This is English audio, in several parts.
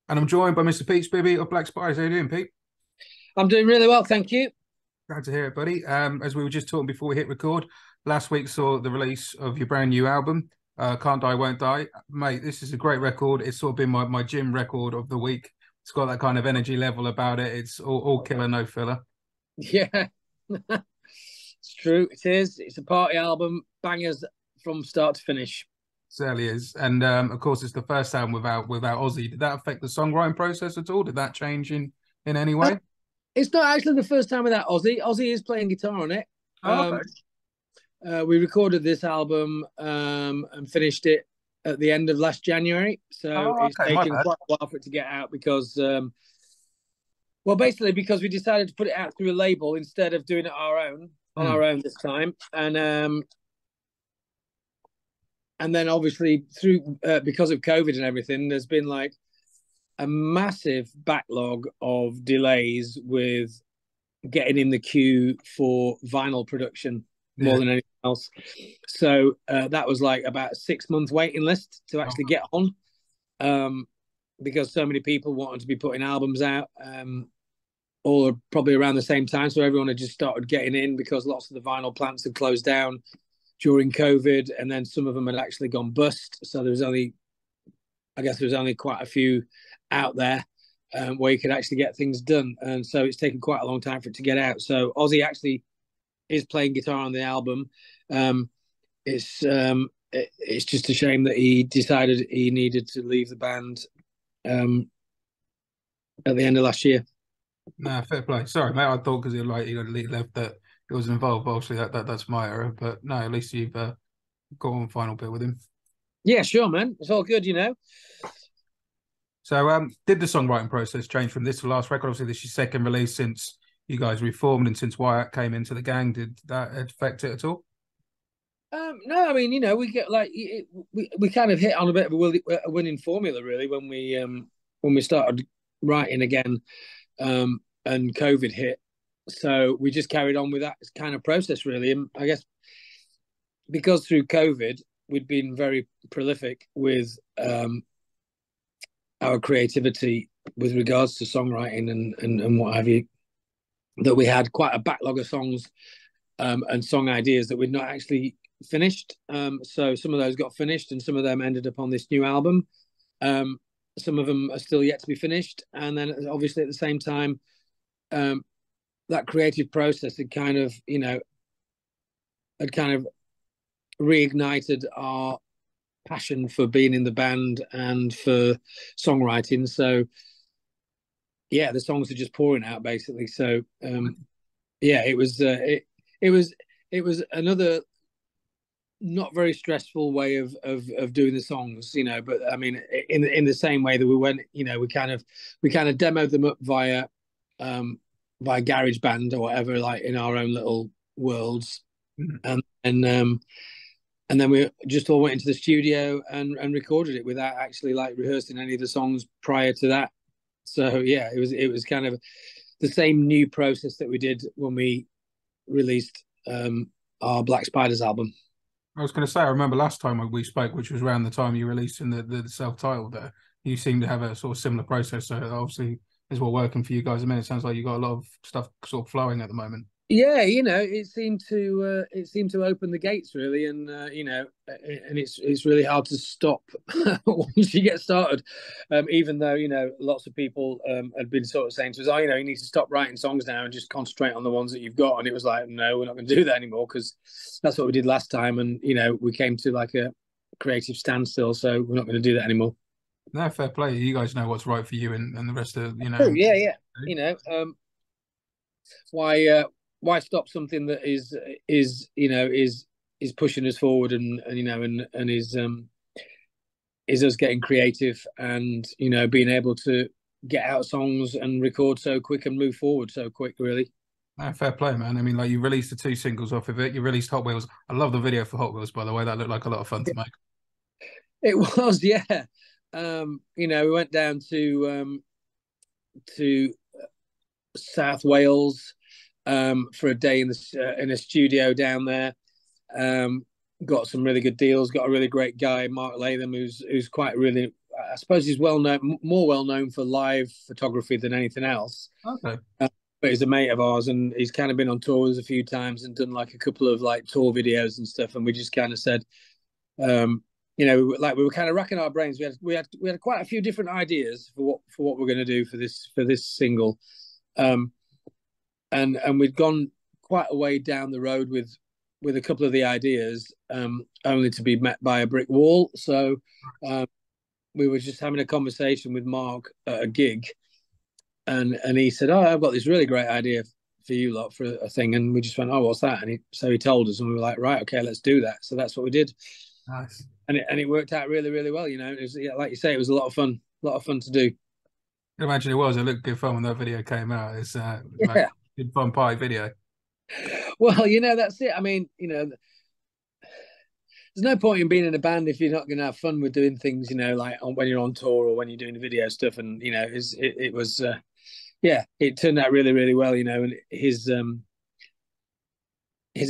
And I'm joined by Mr. Pete Spiby of Black Spies. How you doing, Pete? I'm doing really well, thank you. Glad to hear it, buddy. As we were just talking before we hit record, last week saw the release of your brand new album, Can't Die, Won't Die. Mate, this is a great record. It's sort of been my gym record of the week. It's got that kind of energy level about it. It's all killer, no filler. Yeah, it's true. It is. It's a party album, bangers from start to finish. Certainly is. And of course, it's the first album without Ozzy. Did that affect the songwriting process at all? Did that change in any Uh, way? it's not actually the first time without Ozzy. Ozzy is playing guitar on it. Oh, okay. We recorded this album and finished it at the end of last January. So Oh, it's okay. My taken bad. quite a while for it to get out because, well, basically because we decided to put it out through a label instead of doing it on Hmm. our own this time. And then obviously through because of COVID and everything, there's been like a massive backlog of delays with getting in the queue for vinyl production Yeah. more than anything else. So that was like about a 6 month waiting list to Oh, actually get on, because so many people wanted to be putting albums out, all probably around the same time. So everyone had just started getting in because lots of the vinyl plants had closed down during COVID, and then some of them had actually gone bust. So I guess there was only quite a few out there where you could actually get things done, and so it's taken quite a long time for it to get out. So Ozzy actually is playing guitar on the album. Um, it's just a shame that he decided he needed to leave the band um, at the end of last year. no, fair play. Sorry, mate. I thought because he got left that it was involved. But obviously, that's my error. But no, at least you've got one final bit with him. Yeah, sure, man. It's all good. So, did the songwriting process change from this to last record? Obviously, this is your second release since you guys reformed and since Wyatt came into the gang. Did that affect it at all? No, I mean, we get like we kind of hit on a bit of a winning formula really when we started writing again, and COVID hit. So we just carried on with that kind of process really, and I guess because through COVID we'd been very prolific with our creativity with regards to songwriting and what have you. That we had quite a backlog of songs and song ideas that we'd not actually finished. So some of those got finished, and some of them ended up on this new album. Um, some of them are still yet to be finished, and then obviously at the same time, um, that creative process had kind of reignited our passion for being in the band and for songwriting. So yeah, the songs are just pouring out basically. So yeah, it was it was another not very stressful way of doing the songs, but I mean in the same way that we went, we kind of demoed them up via garage band or whatever, like in our own little worlds. Mhm. And and then we just all went into the studio and recorded it without actually like rehearsing any of the songs prior to that. So yeah, it was kind of the same new process that we did when we released our Black Spiders album. I was going to say, I remember last time we spoke, which was around the time you released in the self-titled there. You seem to have a sort of similar process. So obviously, is what working for you guys. I mean, it sounds like you got a lot of stuff sort of flowing at the moment. Yeah, it seemed to open the gates really, and it's really hard to stop once you get started. Even though lots of people had been sort of saying to us, "Oh, you need to stop writing songs now and just concentrate on the ones that you've got." And it was like, "No, we're not going to do that anymore because that's what we did last time." And we came to like a creative standstill, so we're not going to do that anymore. No, fair play. You guys know what's right for you and the rest of Oh yeah, yeah. Why stop something that is pushing us forward and is us getting creative and being able to get out songs and record so quick and move forward so quick really. No, fair play, man. I mean, like you released the two singles off of it. You released Hot Wheels. I love the video for Hot Wheels, by the way. That looked like a lot of fun to make. It was, yeah. We went down to South Wales for a day in a studio down there. Got some really good deals. Got a really great guy, Mark Latham, who's quite really I suppose he's well known, more well known for live photography than anything else. Okay. But he's a mate of ours, and he's kind of been on tours a few times and done like a couple of like tour videos and stuff. And we just kind of said, like we were kind of racking our brains. We had quite a few different ideas for what we're going to do for this single, and we'd gone quite a way down the road with a couple of the ideas, only to be met by a brick wall. So we were just having a conversation with Mark at a gig, and he said, "Oh, I've got this really great idea for you lot for a thing," and we just went, "Oh, what's that?" And he told us, and we were like, "Right, okay, let's do that." So that's what we did. Nice. And it worked out really, really well. It was, like you say, it was a lot of fun to do. I imagine it was. It looked good fun when that video came out. It's like Yeah. good fun party video. Well, that's it. I mean, there's no point in being in a band if you're not going to have fun with doing things, like when you're on tour or when you're doing the video stuff. And it was, it turned out really, really well. And his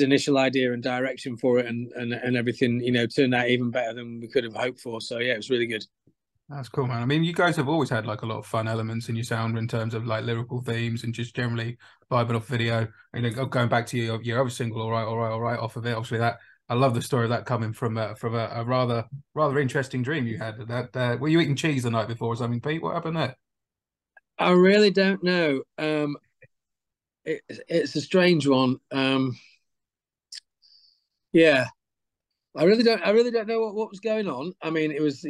initial idea and direction for it and everything, turned out even better than we could have hoped for. So yeah, it was really good. That's cool, man. I mean, you guys have always had like a lot of fun elements in your sound in terms of like lyrical themes and just generally vibing off video. And going back to your other single, all right, off of it. Obviously, that I love the story of that coming from a rather interesting dream you had. That were you eating cheese the night before or something, Pete? What happened there? I really don't know. It's a strange one. Yeah, I really don't know what was going on. I mean, it was,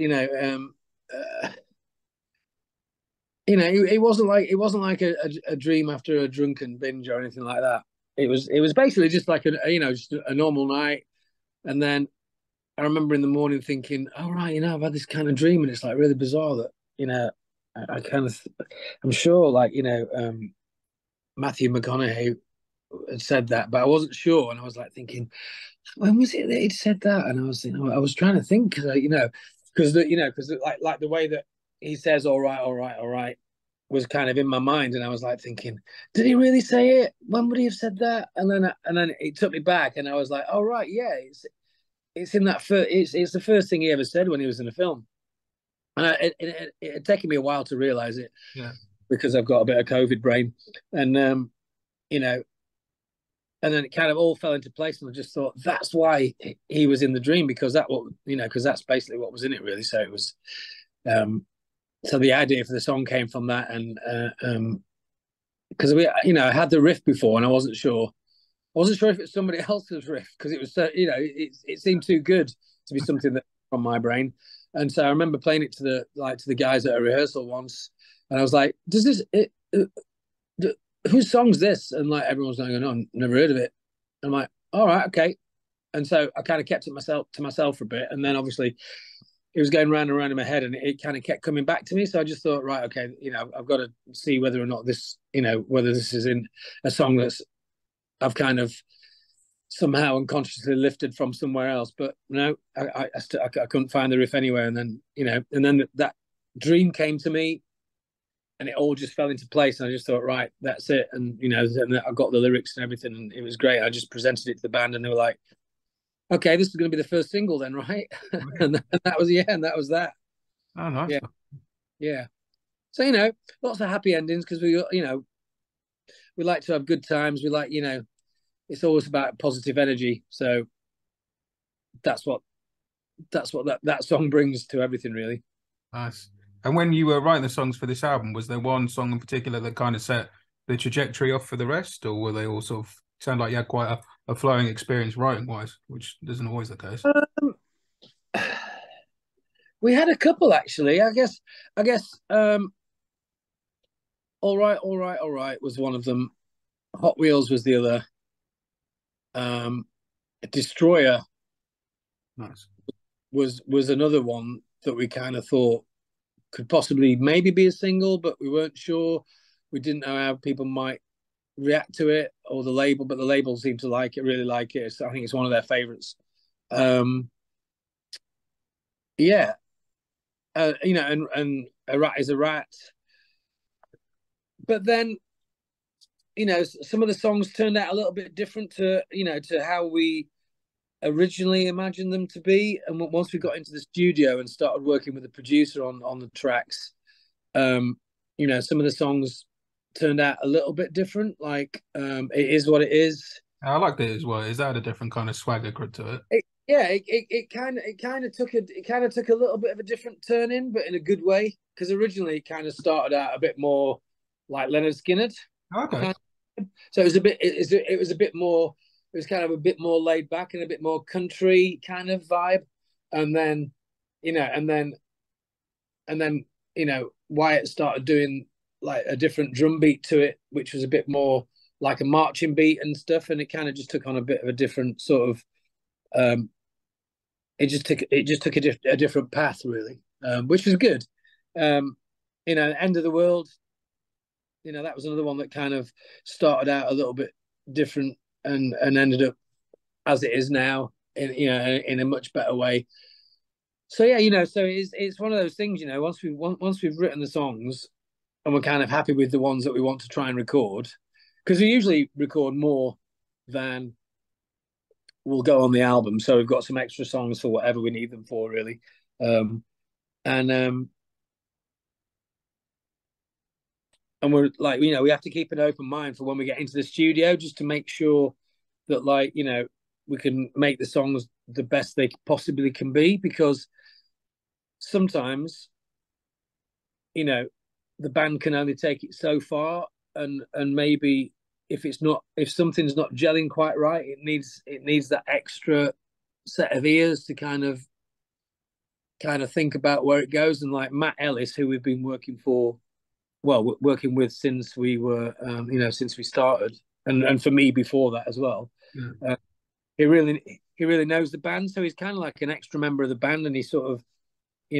it wasn't like a dream after a drunken binge or anything like that. It was basically just like just a normal night. And then I remember in the morning thinking, "Oh right, I've had this kind of dream, and it's like really bizarre that I kind of I'm sure like Matthew McConaughey had said that, but I wasn't sure, and I was like thinking, when was it that he'd said that? And I was thinking, I was trying to think because because like the way that he says all right was kind of in my mind, and I was like thinking, did he really say it? When would he have said that? And then it took me back, and I was like, oh right, yeah, it's in that first, it's the first thing he ever said when he was in a film, and it had taken me a while to realize it, Yeah. because I've got a bit of COVID brain, and you know, and then it kind of all fell into place, and I just thought that's why he was in the dream, because because that's basically what was in it, really. So it was, so the idea for the song came from that, and because I had the riff before, and I wasn't sure if it's somebody else's riff, because it was so, it seemed too good to be something that from my brain. And so I remember playing it to the guys at a rehearsal once, and I was like, "Does this whose song's this?" And like everyone's going, "Oh, never heard of it." I'm like, "All right, okay." And so I kind of kept it to myself for a bit, and then obviously it was going round and round in my head, and it kind of kept coming back to me. So I just thought, right, okay, I've got to see whether or not this, whether this is in a song that's I've kind of somehow unconsciously lifted from somewhere else. But no, I couldn't find the riff anywhere. And then that dream came to me, and it all just fell into place. And I just thought, right, that's it. And and I got the lyrics and everything, and it was great. I just presented it to the band, and they were like, "Okay, this is going to be the first single, then, right?" and that was and that was that. Oh, nice. Yeah, yeah. So lots of happy endings, because we like to have good times. We like it's always about positive energy. So that's what that song brings to everything, really. Nice. And when you were writing the songs for this album, was there one song in particular that kind of set the trajectory off for the rest, or were they all sort of sound like you had quite a flowing experience writing wise, which isn't always the case? We had a couple, actually. I guess all right was one of them. Hot Wheels was the other. Destroyer Nice. was another one that we kind of thought could possibly maybe be a single, but we weren't sure. We didn't know how people might react to it, or the label, but the label seemed to really like it. So I think it's one of their favorites. Yeah, and a rat is a rat. But then, some of the songs turned out a little bit different to how we originally imagined them to be. And once we got into the studio and started working with the producer on the tracks, some of the songs turned out a little bit different. Like, It Is What It Is. I liked it as well. Is that a different kind of swagger to it? It kind of took a little bit of a different turn in, but in a good way. Because originally it kind of started out a bit more like Leonard Skinner. Okay. Kind of. So it was a bit. It was a bit more. It was kind of a bit more laid back and a bit more country kind of vibe. And then, you know, and then Wyatt started doing like a different drum beat to it, which was a bit more like a marching beat and stuff, and it kind of just took on a bit of a different sort of it just took a different path really, which was good. End of the world, that was another one that kind of started out a little bit different and ended up as it is now in a much better way. So yeah, so it's one of those things. Once we've written the songs and we're kind of happy with the ones that we want to try and record, because we usually record more than will go on the album. So we've got some extra songs for whatever we need them for, really. And we're like, we have to keep an open mind for when we get into the studio, just to make sure that, like, we can make the songs the best they possibly can be, because sometimes, the band can only take it so far, and maybe if something's not gelling quite right, it needs that extra set of ears to kind of think about where it goes. And like Matt Ellis, who we've been working with since we were, since we started, and for me before that as well. Yeah. He really knows the band, so he's kind of like an extra member of the band, and he sort of, he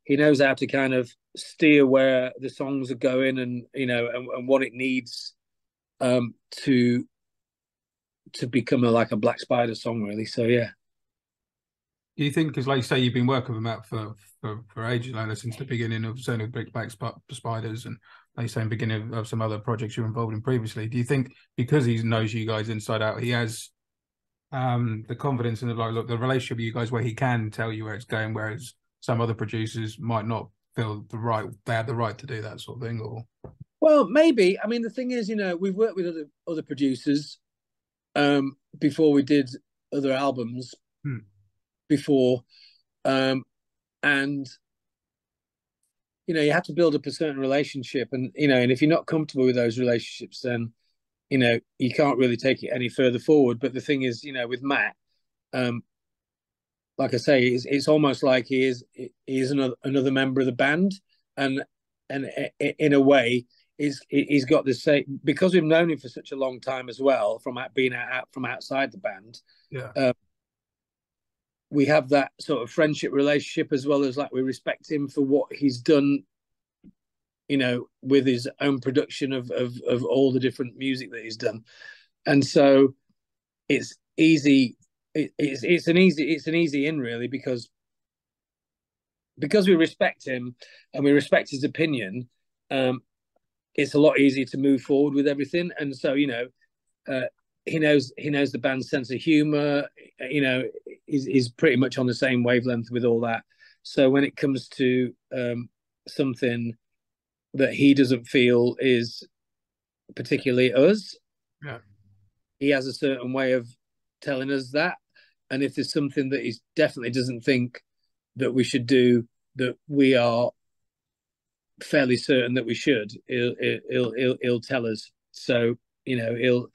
knows how to kind of steer where the songs are going, and and what it needs to become like a Black Spider song, really. So yeah. Do you think, because like you say, you've been working with Matt for ages, like since the beginning of Zone of Black Spiders, and like you say, in the beginning of some other projects you were involved in previously, do you think because he knows you guys inside out, he has the confidence and the relationship with you guys where he can tell you where it's going, whereas some other producers might not feel they have the right to do that sort of thing? Or well, maybe. I mean, the thing is, we've worked with other producers before we did other albums before, and you have to build up a certain relationship, and and if you're not comfortable with those relationships, then you can't really take it any further forward. But the thing is, with Matt, like I say, it's almost like he is another member of the band, and in a way, he's got the same, because we've known him for such a long time as well, from being from outside the band. Yeah. We have that sort of friendship relationship, as well as like we respect him for what he's done, with his own production of all the different music that he's done. And so it's easy. It's an easy in, really, because we respect him and we respect his opinion. It's a lot easier to move forward with everything. And so, he knows the band's sense of humor, is pretty much on the same wavelength with all that. So when it comes to something that he doesn't feel is particularly us, Yeah. he has a certain way of telling us that. And if there's something that he definitely doesn't think that we should do, that we are fairly certain that we should, he'll tell us. So he'll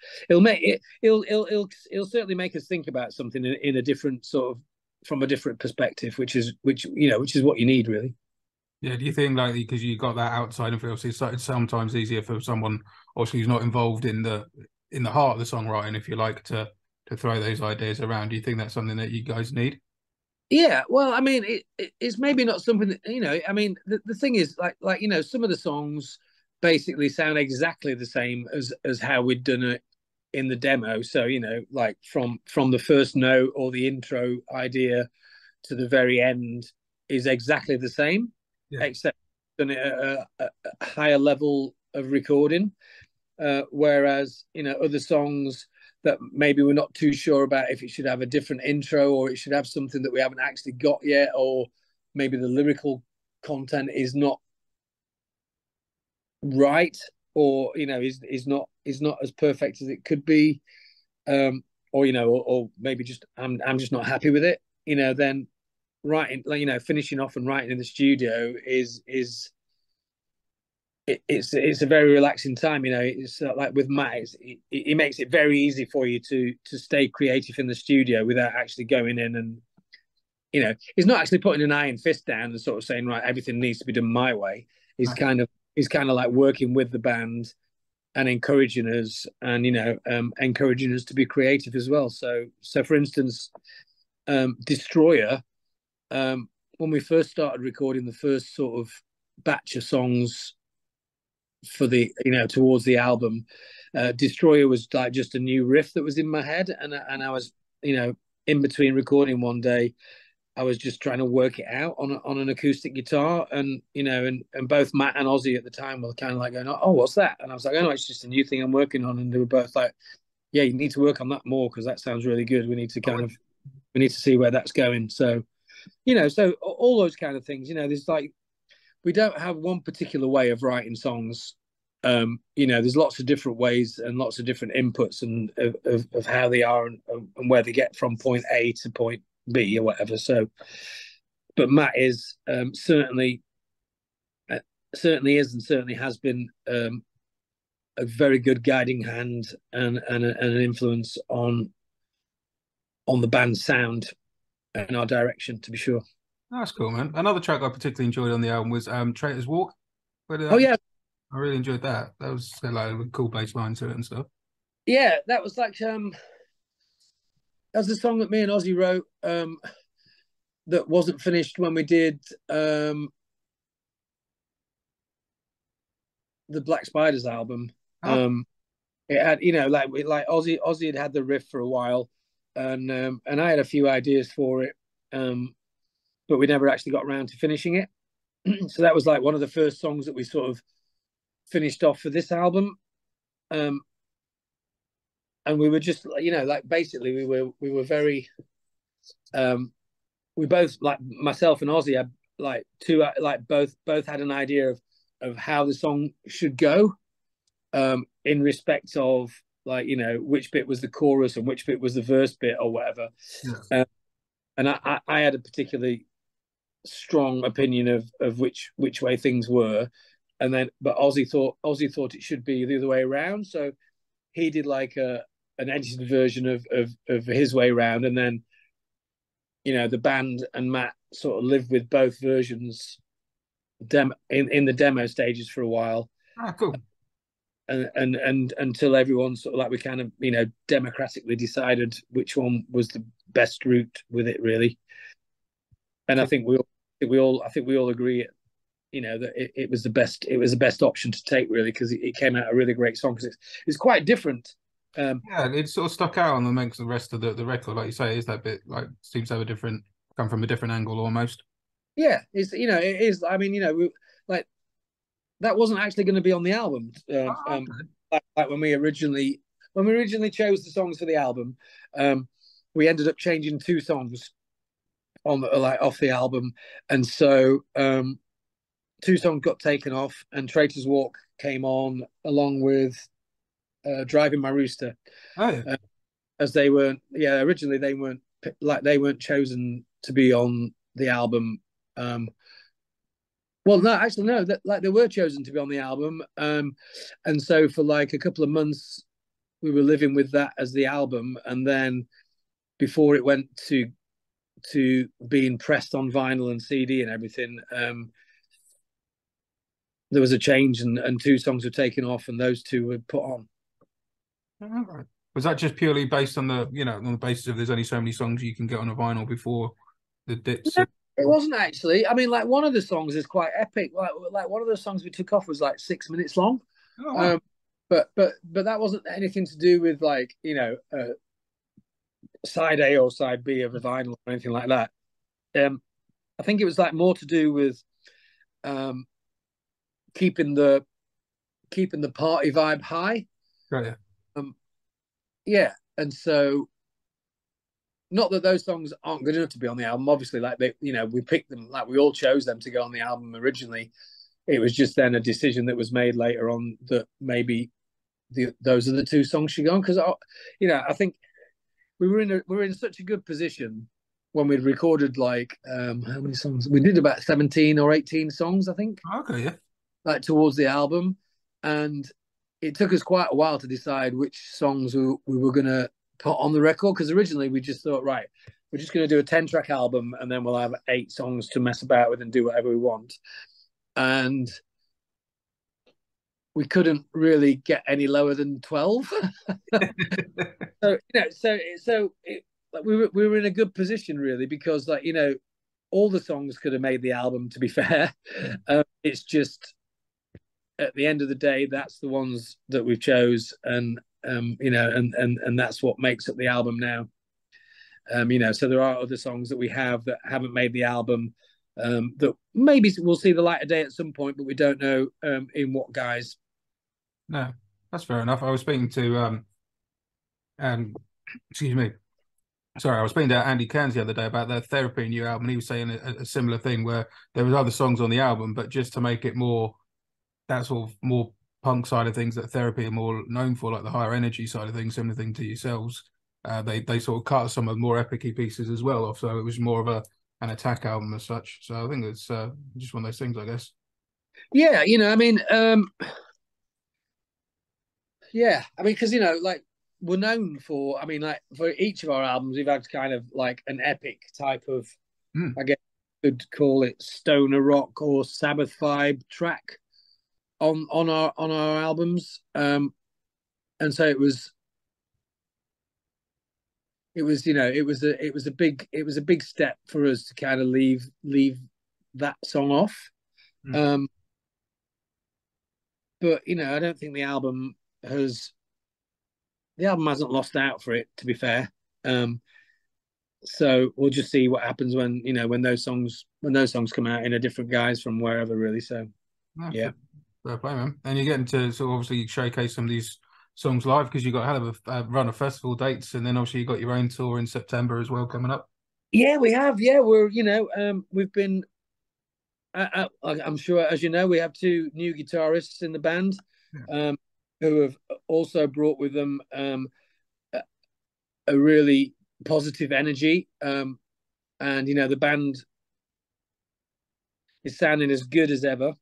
certainly make us think about something in a different sort of, from a different perspective, which is what you need, really. Yeah, do you think, like, because you got that outside influence, it's sometimes easier for someone obviously who's not involved in the heart of the songwriting, if you like, to throw those ideas around? Do you think that's something that you guys need? Yeah, well, I mean, it's maybe not something that, I mean, the thing is, like some of the songs basically sound exactly the same as how we'd done it in the demo. So, like from the first note or the intro idea to the very end is exactly the same, Yeah. except done it at a higher level of recording. Whereas, other songs, that maybe we're not too sure about if it should have a different intro or it should have something that we haven't actually got yet, or maybe the lyrical content is not right, or is not as perfect as it could be, or or maybe just I'm just not happy with it. Then writing, finishing off and writing in the studio it's a very relaxing time. It's like with Matt, it makes it very easy for you to stay creative in the studio without actually going in and he's not actually putting an iron fist down and sort of saying, right, everything needs to be done my way. He's kind of like working with the band and encouraging us, and encouraging us to be creative as well. So for instance, Destroyer, when we first started recording the first sort of batch of songs for the towards the album, Destroyer was like just a new riff that was in my head, and I was in between recording one day, I was just trying to work it out on an acoustic guitar, and and both Matt and Ozzy at the time were kind of like going, oh, what's that? And I was like, oh no, it's just a new thing I'm working on. And they were both like, yeah, you need to work on that more because that sounds really good. We need to see where that's going. So so all those kind of things. There's like, we don't have one particular way of writing songs. There's lots of different ways and lots of different inputs and of how they are and where they get from point A to point B or whatever. So, but Matt is certainly is and certainly has been a very good guiding hand and an influence on the band's sound and our direction, to be sure. That's cool, man. Another track I particularly enjoyed on the album was Traitor's Walk. Oh yeah, I really enjoyed that. That was like a cool bass line to it and stuff. Yeah, that was like that was the song that me and Ozzy wrote, that wasn't finished when we did the Black Spiders album. Oh. It had like Ozzy had the riff for a while, and I had a few ideas for it, but we never actually got around to finishing it. So that was like one of the first songs that we sort of finished off for this album. And we were just like basically we were very we both, like myself and Ozzy, had like both had an idea of how the song should go, in respect of like which bit was the chorus and which bit was the verse bit or whatever. Yeah. And I had a particularly strong opinion of which way things were, and then but Ozzy thought it should be the other way around, so he did like an edited version of his way around, and then the band and Matt sort of lived with both versions in the demo stages for a while. Cool. And until everyone sort of like we kind of democratically decided which one was the best route with it, really. And I think we all agree that it was the best option to take, really, because it came out a really great song, because it's quite different. Yeah, it sort of stuck out on the rest of the record, like you say. Is that bit like seems to have come from a different angle almost? Yeah, it is. I mean, like that wasn't actually going to be on the album. Okay. Like when we originally chose the songs for the album, we ended up changing 2 songs off the album, and so 2 songs got taken off, and Traitor's Walk came on along with Driving My Rooster. Oh yeah. As they weren't, originally they weren't chosen to be on the album. Well, no, actually, no, like they were chosen to be on the album. And so for like a couple of months, we were living with that as the album, and then before it went to being pressed on vinyl and CD and everything, there was a change, and 2 songs were taken off, and those 2 were put on. All right. Was that just purely based on on the basis of there's only so many songs you can get on a vinyl before the dips? No, it wasn't actually. I mean, like one of the songs is quite epic. Like one of the songs we took off was like 6 minutes long. Oh, wow. But that wasn't anything to do with like side A or side B of a vinyl or anything like that. I think it was like more to do with keeping the party vibe high. Got you. Yeah, and so not that those songs aren't good enough to be on the album. Obviously, like we picked them, like we all chose them to go on the album originally. It was just then a decision that was made later on that maybe those are the two songs should go on, because I think we were in such a good position when we'd recorded like how many songs we did, about 17 or 18 songs, I think. Okay, yeah. Like towards the album, and it took us quite a while to decide which songs we were going to put on the record, because originally we just thought, right, we're just going to do a 10-track album and then we'll have 8 songs to mess about with and do whatever we want. And we couldn't really get any lower than 12. So we were in a good position, really, because all the songs could have made the album, to be fair. It's just at the end of the day, that's the ones that we chose, and and that's what makes up the album now. So there are other songs that we have that haven't made the album, that maybe will see the light of day at some point, but we don't know in what guise. No, that's fair enough. I was speaking to excuse me. Sorry, I was speaking to Andy Cairns the other day about their Therapy new album, and he was saying a similar thing where there was other songs on the album, but just to make it more that sort of more punk side of things that Therapy are more known for, like the higher energy side of things, similar thing to yourselves. They sort of cut some of the more epic-y pieces as well off, so it was more of an attack album as such. So I think it's just one of those things, I guess. Yeah, because like we're known for, like for each of our albums, we've had kind of like an epic type of, I guess you could call it stoner rock or Sabbath vibe track on our albums, and so it was it was a big step for us to kind of leave that song off. But I don't think the album hasn't lost out for it, to be fair. So we'll just see what happens when those songs come out in a different guise from wherever, really. So yeah. Fair play, man. And you're getting to sort of obviously showcase some of these songs live, because you've got a hell of a run of festival dates, and then obviously you've got your own tour in September as well coming up. Yeah, we have. Yeah, we've been. I'm sure, as you know, we have 2 new guitarists in the band, who have also brought with them a really positive energy, and the band is sounding as good as ever.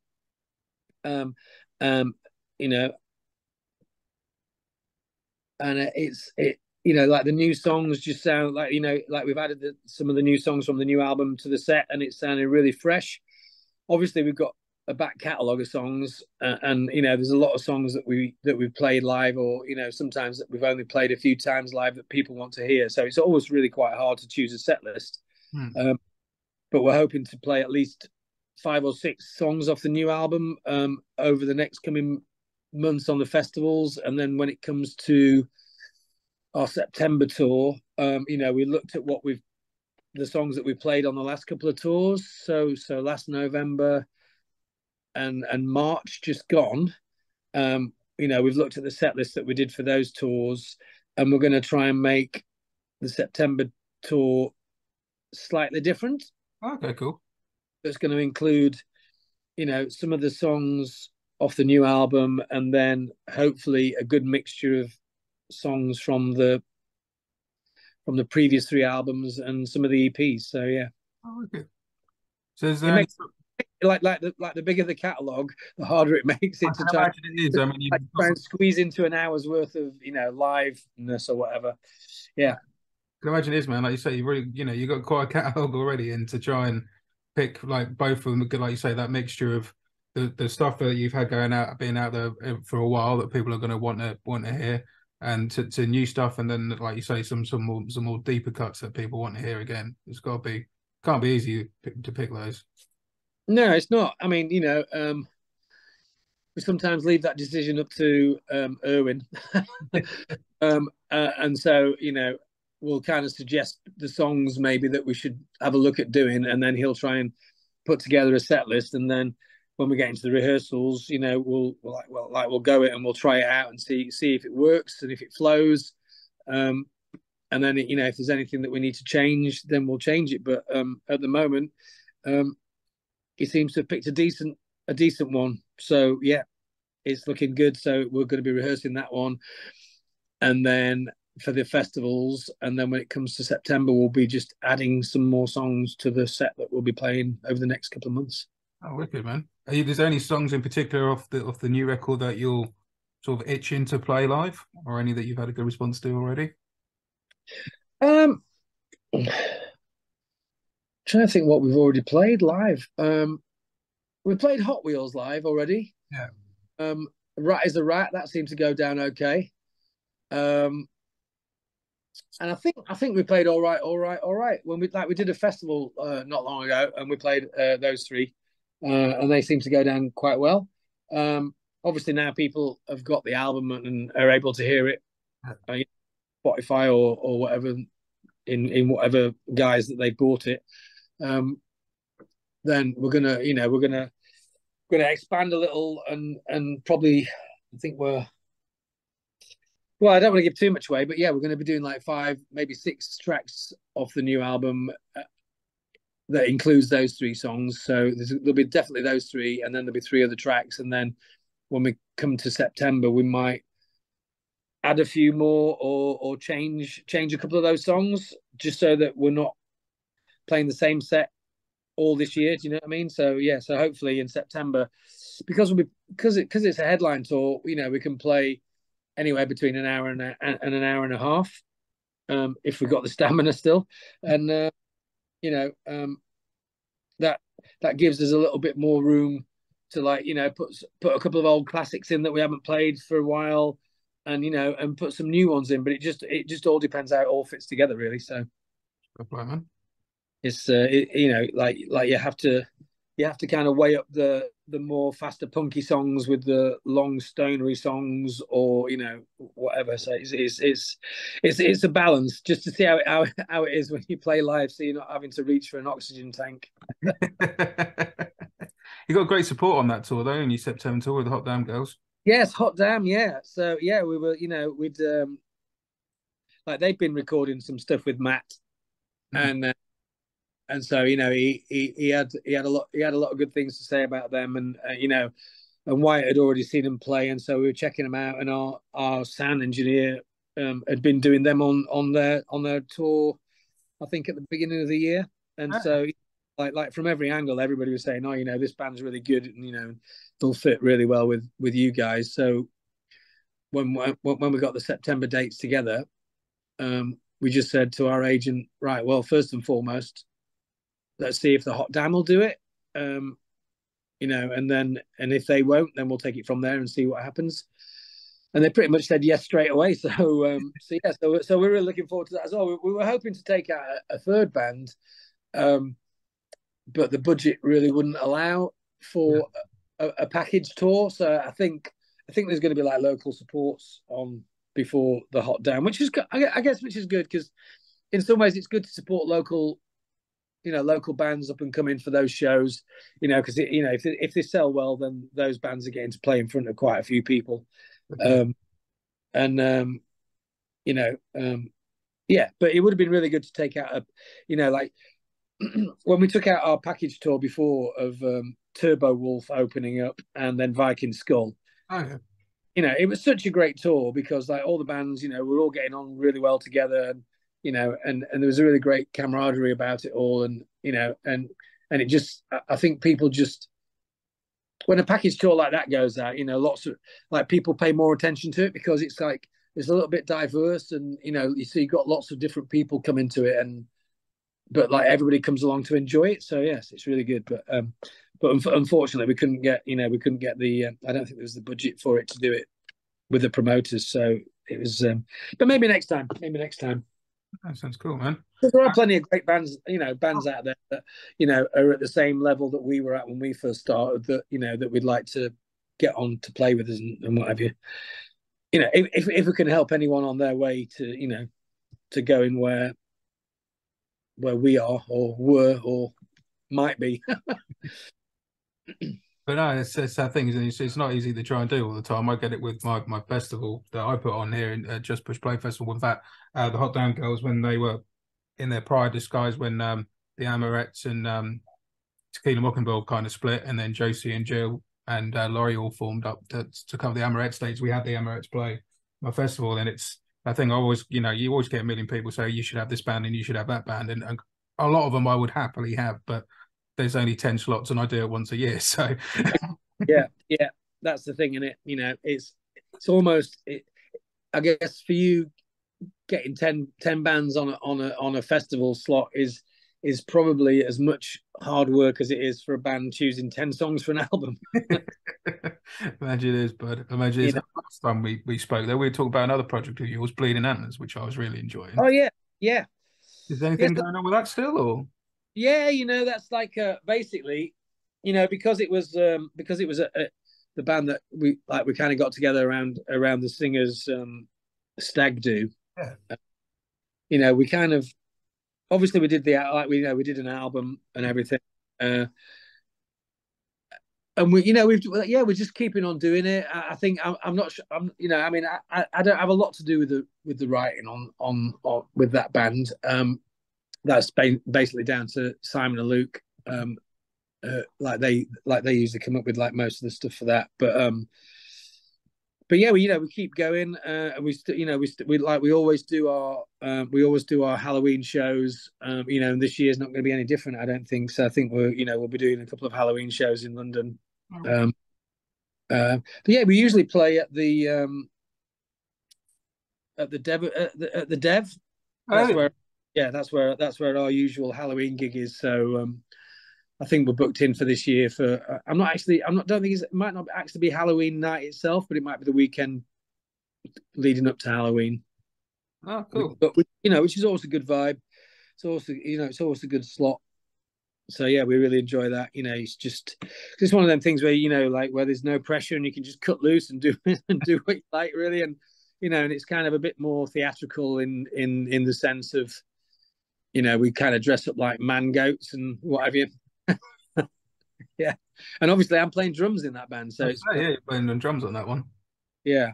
And like the new songs just sound like like we've added some of the new songs from the new album to the set, and it's sounding really fresh. Obviously, we've got a back catalogue of songs, and there's a lot of songs that we've played live, or sometimes that we've only played a few times live that people want to hear. So it's always really quite hard to choose a set list. But we're hoping to play at least 5 or 6 songs off the new album over the next coming months on the festivals, and then when it comes to our September tour, we looked at the songs that we played on the last couple of tours. So last November and March just gone, we've looked at the set list that we did for those tours, and we're going to try and make the September tour slightly different. Okay, cool. That's going to include, some of the songs off the new album, and then hopefully a good mixture of songs from the previous 3 albums and some of the EPs. So yeah. Oh, okay. So is there like the bigger the catalogue, the harder it makes it to try. It is. I mean, try and squeeze into an hour's worth of liveness or whatever. Yeah. I can imagine it is, man. Like you say, you really, you got quite a catalogue already, and to try and pick like both of them, like you say, that mixture of the stuff that you've had being out there for a while that people are going to want to hear, and to new stuff, and then like you say, some more deeper cuts that people want to hear again. It's can't be easy to pick those. No, it's not. I mean, we sometimes leave that decision up to Erwin, and so we'll kind of suggest the songs maybe that we should have a look at doing, and then he'll try and put together a set list, and then when we get into the rehearsals, we'll go it and we'll try it out and see if it works and if it flows, And then, you know, if there's anything that we need to change, then we'll change it. But at the moment, he seems to have picked a decent one. So yeah, it's looking good. So we're going to be rehearsing that one, and then for the festivals, and then when it comes to September, we'll be just adding some more songs to the set that we'll be playing over the next couple of months. Oh, wicked, man. There's any songs in particular off the new record that you'll sort of itching to play live, or any that you've had a good response to already? Trying to think what we've already played live. We played Hot Wheels live already. Yeah. Rat is a Rat, that seemed to go down okay. And I think we played all right when we did a festival not long ago, and we played those three, and they seem to go down quite well. Obviously now people have got the album and are able to hear it, Spotify or whatever, in whatever guise that they bought it. Then we're gonna expand a little, and probably, I think well, I don't want to give too much away, but yeah, we're going to be doing like 5, maybe 6 tracks off the new album that includes those 3 songs. So there'll be definitely those 3, and then there'll be 3 other tracks. And then when we come to September, we might add a few more, or change a couple of those songs, just so that we're not playing the same set all this year. Do you know what I mean? So yeah, so hopefully in September, because it's a headline tour, you know, we can play anywhere between an hour and an hour and a half, if we got the stamina still, and that gives us a little bit more room to, like, you know, put a couple of old classics in that we haven't played for a while, and, you know, and put some new ones in. But it just all depends how it all fits together, really. So Right, man. it's you know, like you have to kind of weigh up the more faster punky songs with the long stonery songs, or, you know, whatever. So it's a balance, just to see how it is when you play live, so you're not having to reach for an oxygen tank. You got great support on that tour though, in your September tour with the Hot Damn Girls. Yes, Hot Damn, yeah. So yeah, we were, you know, we'd like, they've been recording some stuff with Matt, and so, you know, he had a lot of good things to say about them, and you know, and Wyatt had already seen them play, and so we were checking them out, and our sound engineer had been doing them on their tour, I think at the beginning of the year, and so like from every angle, everybody was saying, oh, you know, this band's really good, and, you know, they'll fit really well with you guys. So when we got the September dates together, we just said to our agent, right, well, first and foremost, let's see if the Hot Damn will do it, you know, and if they won't, then we'll take it from there and see what happens. And they pretty much said yes straight away. So yeah, so we're really looking forward to that as well. We were hoping to take out a third band, but the budget really wouldn't allow for a package tour. So I think there's going to be like local supports on before the Hot Damn, which is, I guess, which is good, because in some ways it's good to support local, you know, local bands up and coming for those shows, you know, because, you know, if they sell well, then those bands are getting to play in front of quite a few people. Okay. You know, yeah, but it would have been really good to take out a, you know, like when we took out our package tour before of Turbo Wolf opening up, and then Viking Skull. Oh, yeah. You know, it was such a great tour, because like all the bands, you know, we're all getting on really well together, and, you know, and there was a really great camaraderie about it all, and, you know, and it just, I think people just, when a package tour like that goes out, you know, lots of, like, people pay more attention to it, because it's like it's a little bit diverse, and, you know, you see, you've got lots of different people come into it, and but like everybody comes along to enjoy it. So yes, it's really good. But unfortunately, we couldn't get the. I don't think there was the budget for it to do it with the promoters. So it was. But maybe next time. That sounds cool, man. There are plenty of great bands, you know, bands out there that, you know, are at the same level that we were at when we first started. That, you know, that we'd like to get on to play with us, and what have you. You know, if we can help anyone on their way to, you know, to going where we are, or were, or might be. But no, it's that thing. It's not easy to try and do all the time. I get it with my festival that I put on here in Just Push Play Festival. With that, the Hot Damn Girls, when they were in their pride disguise, when the Amorettes and Tequila Mockingbird kind of split, and then Josie and Jill and Laurie all formed up to cover the Amorettes stage. We had the Amorettes play my festival, and it's I think I always, you always get a million people say you should have this band and you should have that band, and a lot of them I would happily have, but there's only 10 slots and I do it once a year. So yeah, that's the thing in it. It's almost I guess for you getting 10 bands on a festival slot is probably as much hard work as it is for a band choosing 10 songs for an album. Imagine it is, bud. Imagine it's last time we spoke there, we were talking about another project of yours, Bleeding Antlers, which I was really enjoying. Oh yeah. Is there anything going on with that still, or? Yeah, that's like basically, because it was the band that we kind of got together around the singers stag do. Yeah. We kind of obviously we did we did an album and everything, and we're just keeping on doing it. I think I'm not sure. I mean, I don't have a lot to do with the writing on with that band. That's basically down to Simon and Luke. Like they usually come up with like most of the stuff for that. But yeah, we keep going. We always do our Halloween shows. And this year's not going to be any different, I don't think. So I think we'll be doing a couple of Halloween shows in London. But yeah, we usually play at the Dev. That's where our usual Halloween gig is. So I think we're booked in for this year for. Don't think it might not actually be Halloween night itself, but it might be the weekend leading up to Halloween. Oh, cool. But which is always a good vibe. It's also it's always a good slot. So yeah, we really enjoy that. It's one of them things where like where there's no pressure and you can just cut loose and do what you like really, and and it's kind of a bit more theatrical in the sense of we kind of dress up like man goats and what have you. Yeah, and obviously I'm playing drums in that band, so you're playing the drums on that one. Yeah,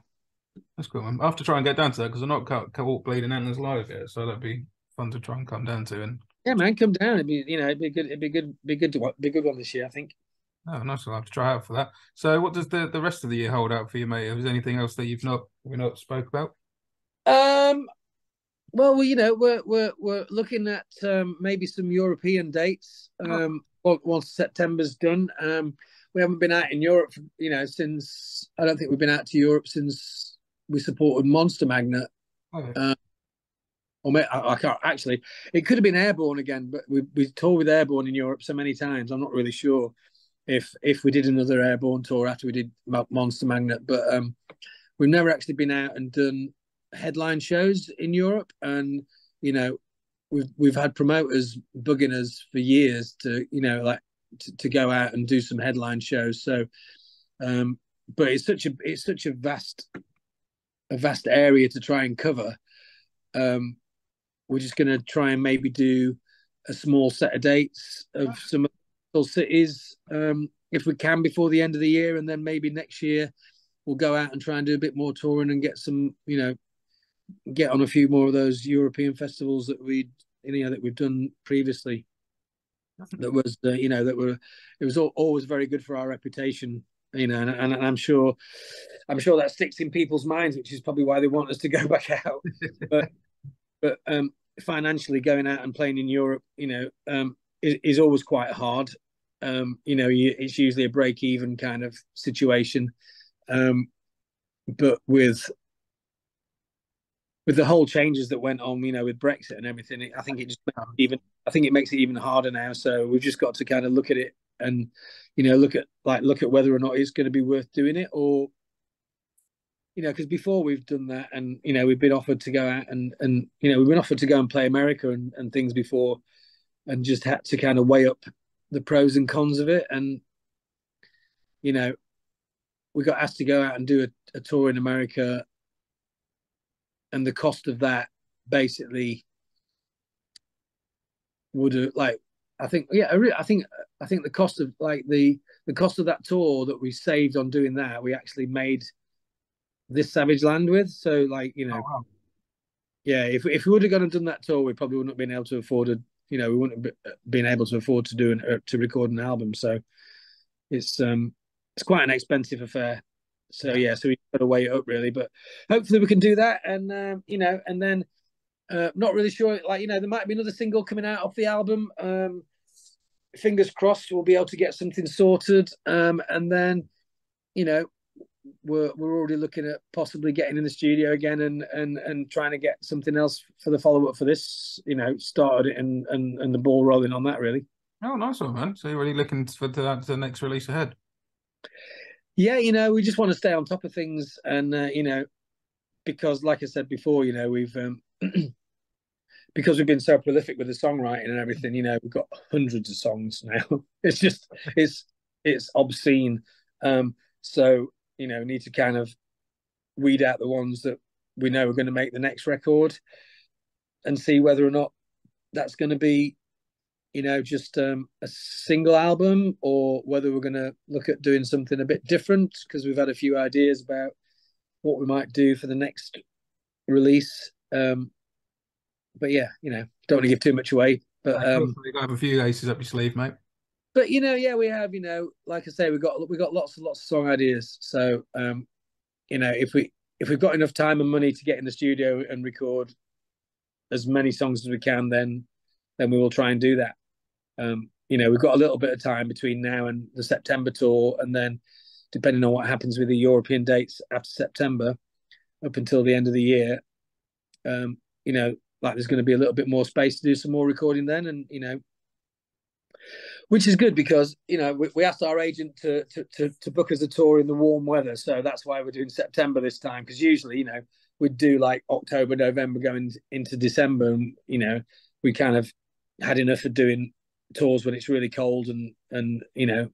that's cool, man. I have to try and get down to that because I'm not caught Bleeding Antlers live yet, so that'd be fun to try and come down to. And yeah, man, come down. It'd be good one this year, I think. Oh, nice. I'll have to try out for that. So, what does the rest of the year hold out for you, mate? Is there anything else that we not spoke about? Well, we're looking at maybe some European dates. Once September's done. We haven't been out in Europe, since I don't think we've been out to Europe since we supported Monster Magnet. Okay. I can't actually. It could have been Airborne again, but we toured with Airborne in Europe so many times. I'm not really sure if we did another Airborne tour after we did Monster Magnet, but we've never actually been out and done headline shows in Europe, and we've had promoters bugging us for years to to go out and do some headline shows. So, but it's such a vast area to try and cover. We're just going to try and maybe do a small set of dates of some cities if we can before the end of the year, and then maybe next year we'll go out and try and do a bit more touring and get some get on a few more of those European festivals that we've done previously. That was it was always very good for our reputation, and I'm sure that sticks in people's minds, which is probably why they want us to go back out. but financially, going out and playing in Europe, is always quite hard. It's usually a break even kind of situation, but with the whole changes that went on, with Brexit and everything, I think it makes it even harder now. So we've just got to kind of look at it and, look at whether or not it's going to be worth doing it, or, because before we've done that and, we've been offered to go out and we've been offered to go and play America and things before, and just had to kind of weigh up the pros and cons of it. And, we got asked to go out and do a tour in America, and the cost of that basically would have I think yeah, I think the cost of like the cost of that tour that we saved on doing that, we actually made this Savage Land with. So like, you Oh know, wow. yeah, if we would have gone and done that tour, we probably wouldn't have been able to afford a, you know, we wouldn't have been able to afford to do to record an album. So it's quite an expensive affair. So Yeah. yeah, so we've got to weigh it up really, but hopefully we can do that. And you know, and then not really sure. Like, you know, there might be another single coming out off the album. Fingers crossed, we'll be able to get something sorted. And then, you know, we're already looking at possibly getting in the studio again and trying to get something else for the follow up for this. You know, started it and the ball rolling on that really. Oh, nice one, man. So you're really looking for the next release ahead. Yeah, you know, we just want to stay on top of things, and you know, because like I said before, you know, we've because we've been so prolific with the songwriting and everything, you know, we've got hundreds of songs now. It's just it's obscene. So you know, need to kind of weed out the ones that we know are going to make the next record and see whether or not that's going to be, you know, just a single album, or whether we're going to look at doing something a bit different, because we've had a few ideas about what we might do for the next release. But yeah, you know, don't want to give too much away. But You got to have a few aces up your sleeve, mate. but you know, yeah, we have, you know, like I say, we got lots and lots of song ideas. So you know, if we've got enough time and money to get in the studio and record as many songs as we can, then we will try and do that. You know, we've got a little bit of time between now and the September tour, and then depending on what happens with the European dates after September, up until the end of the year, you know, like there's going to be a little bit more space to do some more recording then, and you know, which is good because you know we asked our agent to book us a tour in the warm weather, so that's why we're doing September this time, because usually, you know, we'd do like October, November, going into December, and you know, we kind of had enough of doing tours when it's really cold and you know,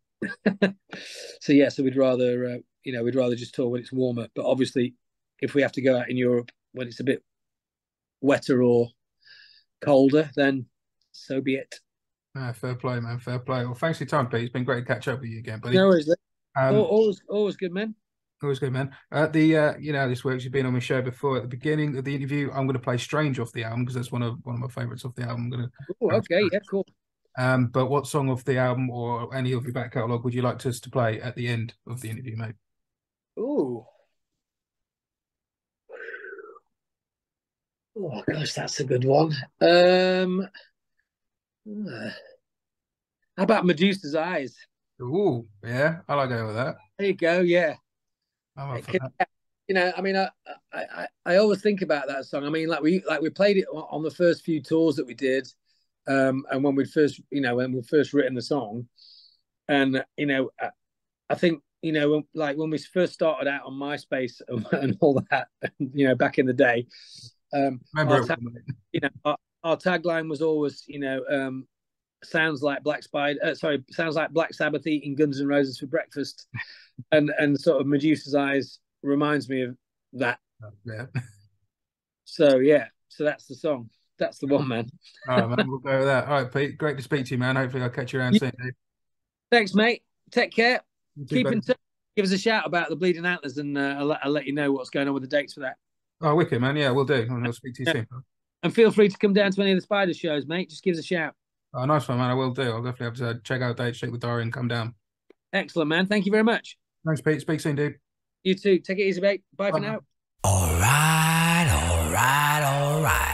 so yeah, so we'd rather you know, we'd rather just tour when it's warmer. But obviously, if we have to go out in Europe when it's a bit wetter or colder, then so be it. Ah, fair play, man. Fair play. Well, thanks for your time, Pete. It's been great to catch up with you again, buddy. No worries. Um, Always good, man. always good, man. You know, this works. You've been on my show before. At the beginning of the interview, I'm going to play "Strange" off the album because that's one of my favorites off the album. I'm going Oh, to. okay, yeah, cool. But what song off the album or any of your back catalogue would you like us to play at the end of the interview, mate? Ooh. Oh gosh, that's a good one. How about Medusa's Eyes? Ooh, yeah, I like going with that. There you go. Yeah, I'm up it for can, that. you know, I mean, I always think about that song. I mean, like we played it on the first few tours that we did, and when we first, you know, when we first written the song, and you know, I think, you know, like when we first started out on MySpace and all that, you know, back in the day, Remember our it, tag, mate. you know, our tagline was always, you know, sounds like Black Spider, sounds like Black Sabbath eating Guns N' Roses for breakfast, and sort of Medusa's Eyes reminds me of that. Yeah. So yeah, so that's the song. That's the one, man. All right, man. We'll go with that. All right, Pete. Great to speak to you, man. Hopefully, I'll catch you around soon, dude. Thanks, mate. Take care. You too, Keep buddy. in touch. Give us a shout about the Bleeding Antlers, and I'll let you know what's going on with the dates for that. Oh, wicked, man. Yeah, we'll do. And I'll speak to you Yeah. soon. And feel free to come down to any of the Spider shows, mate. Just give us a shout. Oh, nice one, man. I will do. I'll definitely have to check out dates, check the diary, and come down. Excellent, man. Thank you very much. Thanks, Pete. Speak soon, dude. You too. Take it easy, mate. Bye for Bye. now. All right, all right, all right.